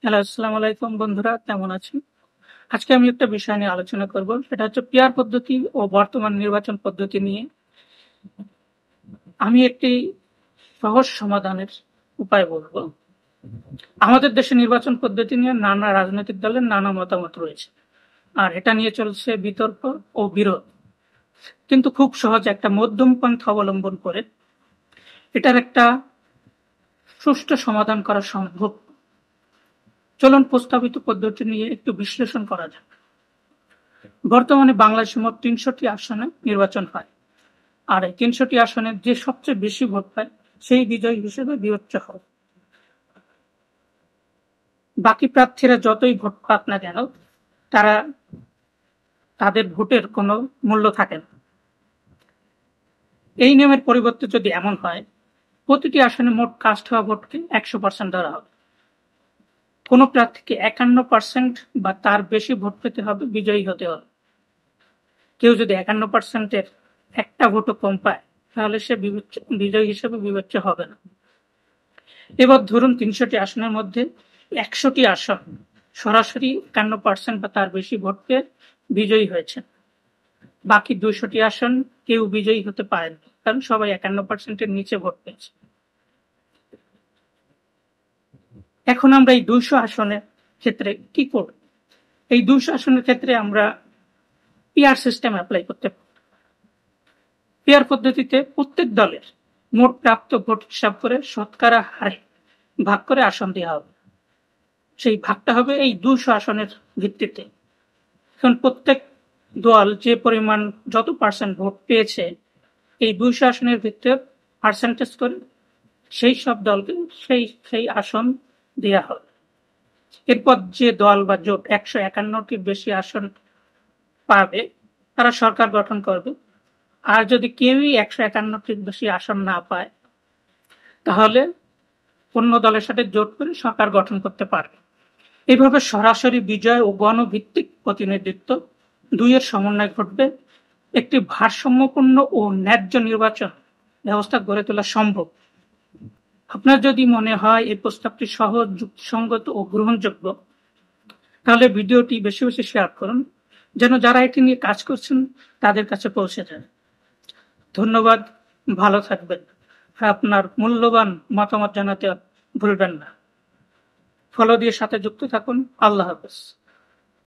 Hello, আসসালামু আলাইকুম বন্ধুরা, কেমন আছেন? আজকে আমি একটা বিষয় নিয়ে আলোচনা করব। সেটা হচ্ছে পিআর পদ্ধতি ও বর্তমান নির্বাচন পদ্ধতি নিয়ে আমি একটি সহজ সমাধানের উপায় বলবো। আমাদের দেশে নির্বাচন পদ্ধতি নিয়ে নানা রাজনৈতিক দলের নানা মতামত রয়েছে। আর এটা নিয়ে চলছে বিতর্ক ও বিরোধ। কিন্তু খুব সহজ একটা মধ্যম পন্থা অবলম্বন করে এটার একটা সুষ্ঠু সমাধান করা সম্ভব। চলুন প্রস্তাবিত পদ্ধতি নিয়ে একটু বিশ্লেষণ করা যাক। বর্তমানে বাংলাদেশে মোট ৩০০টি আসনে নির্বাচন হয়। আর এই ৩০০টি আসনে যে সবচেয়ে বেশি ভোট পায় সেই বিজয়ী হিসেবে বিবেচ্য হয়। বাকি প্রার্থীরা যতই ভোট পাক না কেন, তারা তাদের ভোটের কোনো মূল্য থাকে না। এই নিয়মের পরিবর্তে যদি এমন হয়, প্রতিটি আসনে মোট কাস্ট হওয়া ভোটকে ১০০% ধরা হবে। কোনো প্রার্থীকে ৫১% বা তার বেশি ভোট পেতে হবে বিজয়ী হতে হবে। কেউ যদি ৫১%-এর একটা ভোটও কম পায়, তাহলে সে বিজয়ী হিসেবে বিবেচ্য হবে না। এবার ধরুন ৩০০টি আসনের মধ্যে ১০০টি আসন সরাসরি ৫১% বা তার বেশি ভোট পেয়ে বিজয়ী হয়েছে। বাকি ২০০টি আসন কেউ বিজয়ী হতে পারেন, কারণ সবাই ৫১%-এর নিচে ভোট পেয়েছে। এখন আমরা এই ২০০ আসনের ক্ষেত্রে কি করব? এই ২০০ আসনের ক্ষেত্রে আমরা পিআর সিস্টেম অ্যাপ্লাই করতে পারি। পিআর পদ্ধতিতে প্রত্যেক দলের মোট প্রাপ্ত ভোট হিসাব করে শতকরা হারে ভাগ করে আসন দেওয়া হবে। সেই ভাগটা হবে এই ২০০ আসনের ভিত্তিতে। এখন প্রত্যেক দল যে পরিমাণ যত পার্সেন্ট ভোট পেয়েছে, এই ২০০ আসনের ভিত্তিতে পার্সেন্টেজ করে সেই সব দলকে সেই আসন দেওয়া হবে। এরপর যে দল বা জোট ১৫১টির বেশি আসন পাবে, তারা সরকার গঠন করবে। আর যদি কেউই ১৫১টির বেশি আসন না পায়, তাহলে অন্য দলের সাথে জোট করে সরকার গঠন করতে পারবে। এইভাবে সরাসরি বিজয় ও গণভিত্তিক প্রতিনিধিত্ব দুইয়ের সমন্বয় ঘটবে। একটি ভারসাম্যপূর্ণ ও ন্যায্য নির্বাচন ব্যবস্থা গড়ে তোলা সম্ভব। আপনার যদি মনে হয় এই প্রস্তাবটি সহজ, যুক্তিসঙ্গত ও গ্রহণযোগ্য, তাহলে ভিডিওটি বেশি বেশি শেয়ার করুন, যেন যারা এটি নিয়ে কাজ করছেন তাদের কাছে পৌঁছে যায়। ধন্যবাদ, ভালো থাকবেন। আপনার মূল্যবান মতামত জানাতে ভুলবেন না। ফলো দিয়ে সাথে যুক্ত থাকুন। আল্লাহ হাফেজ।